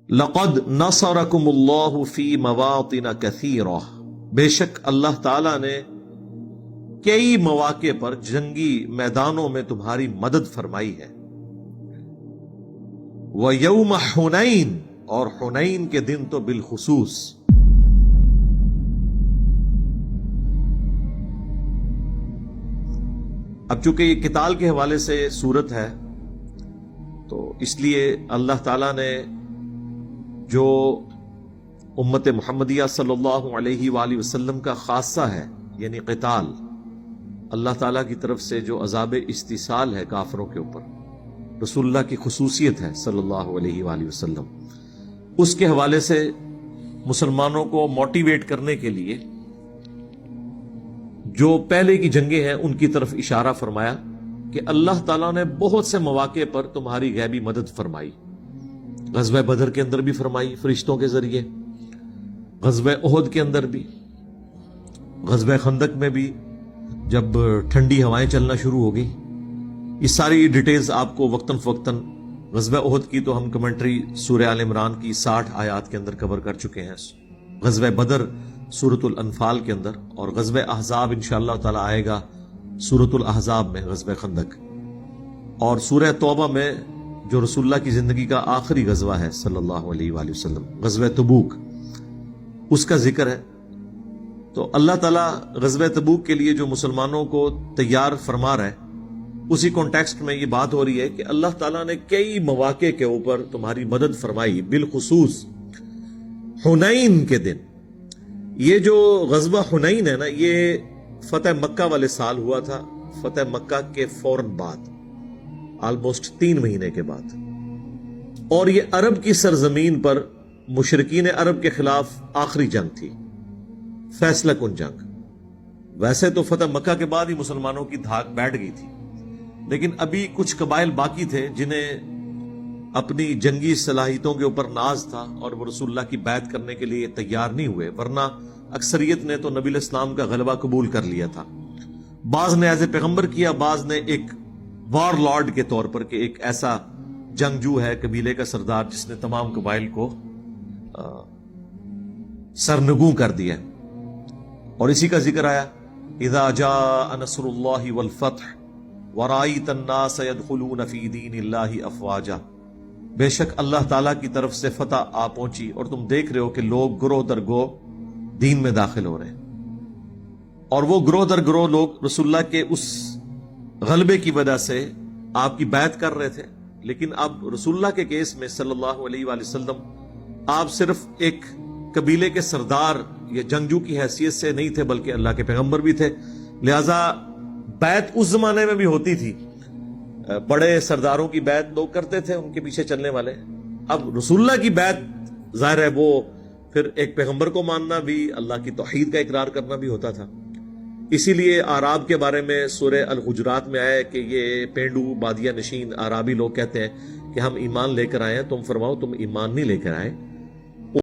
لقد نصرکم اللہ فی مواطن کثیرہ، بے شک اللہ تعالیٰ نے کئی مواقع پر جنگی میدانوں میں تمہاری مدد فرمائی ہے۔ وَيَوْمَ حُنَيْن، اور حنین کے دن تو بالخصوص۔ اب چونکہ یہ قتال کے حوالے سے صورت ہے تو اس لیے اللہ تعالیٰ نے جو امت محمدیہ صلی اللہ علیہ وآلہ وسلم کا خاصہ ہے، یعنی قتال، اللہ تعالیٰ کی طرف سے جو عذاب استیصال ہے کافروں کے اوپر، رسول اللہ کی خصوصیت ہے صلی اللہ علیہ وآلہ وسلم، اس کے حوالے سے مسلمانوں کو موٹیویٹ کرنے کے لیے جو پہلے کی جنگیں ہیں ان کی طرف اشارہ فرمایا کہ اللہ تعالیٰ نے بہت سے مواقع پر تمہاری غیبی مدد فرمائی۔ غزوہ بدر کے اندر بھی فرمائی فرشتوں کے ذریعے، غزوہ احد کے اندر بھی، غزوہ خندق میں بھی جب ٹھنڈی ہوائیں چلنا شروع ہو گئی۔ یہ ساری ڈیٹیلز آپ کو وقتاً فوقتاً، غزوہ احد کی تو ہم کمنٹری سورہ آل عمران کی 60 آیات کے اندر کور کر چکے ہیں، غزوہ بدر سورۃ الانفال کے اندر، اور غزوہ احزاب انشاءاللہ تعالی آئے گا سورۃ الاحزاب میں، غزوہ خندق، اور سورہ توبہ میں جو رسول اللہ کی زندگی کا آخری غزوہ ہے صلی اللہ علیہ وآلہ وسلم، غزوہ تبوک، اس کا ذکر ہے۔ تو اللہ تعالیٰ غزوہ تبوک کے لیے جو مسلمانوں کو تیار فرما رہا ہے، اسی کانٹیکسٹ میں یہ بات ہو رہی ہے کہ اللہ تعالیٰ نے کئی مواقع کے اوپر تمہاری مدد فرمائی، بالخصوص حنین کے دن۔ یہ جو غزوہ حنین ہے نا، یہ فتح مکہ والے سال ہوا تھا، فتح مکہ کے فوراً بعد، آلموسٹ 3 مہینے کے بعد، اور یہ عرب کی سرزمین پر مشرکین عرب کے خلاف آخری جنگ تھی، فیصلہ کن جنگ۔ ویسے تو فتح مکہ کے بعد ہی مسلمانوں کی دھاک بیٹھ گئی تھی، لیکن ابھی کچھ قبائل باقی تھے جنہیں اپنی جنگی صلاحیتوں کے اوپر ناز تھا اور وہ رسول اللہ کی بیعت کرنے کے لیے تیار نہیں ہوئے، ورنہ اکثریت نے تو نبی الاسلام کا غلبہ قبول کر لیا تھا۔ بعض نے ایز اے پیغمبر کیا، بعض نے ایک وار لارڈ کے طور پر، کہ ایک ایسا جنگجو ہے، قبیلے کا سردار جس نے تمام قبائل کو سرنگوں کر دیا، اور اسی کا ذکر آیا اذا جاء نصر اللہ والفتح ورأیت الناس يدخلون فی دین اللہ افواجا، بے شک اللہ تعالیٰ کی طرف سے فتح آ پہنچی اور تم دیکھ رہے ہو کہ لوگ گروہ در گروہ دین میں داخل ہو رہے ہیں، اور وہ گروہ در گروہ لوگ رسول اللہ کے اس غلبے کی وجہ سے آپ کی بیعت کر رہے تھے، لیکن اب رسول اللہ کے کیس میں صلی اللہ علیہ وآلہ وسلم آپ صرف ایک قبیلے کے سردار یا جنگجو کی حیثیت سے نہیں تھے، بلکہ اللہ کے پیغمبر بھی تھے، لہذا بیعت اس زمانے میں بھی ہوتی تھی، بڑے سرداروں کی بیعت لوگ کرتے تھے، ان کے پیچھے چلنے والے۔ اب رسول اللہ کی بیعت ظاہر ہے وہ پھر ایک پیغمبر کو ماننا بھی، اللہ کی توحید کا اقرار کرنا بھی ہوتا تھا۔ اسی لیے اعراب کے بارے میں سورہ الحجرات میں آیا کہ یہ پینڈو بادیہ نشین اعرابی لوگ کہتے ہیں کہ ہم ایمان لے کر آئے ہیں، تم فرماؤ تم ایمان نہیں لے کر آئے،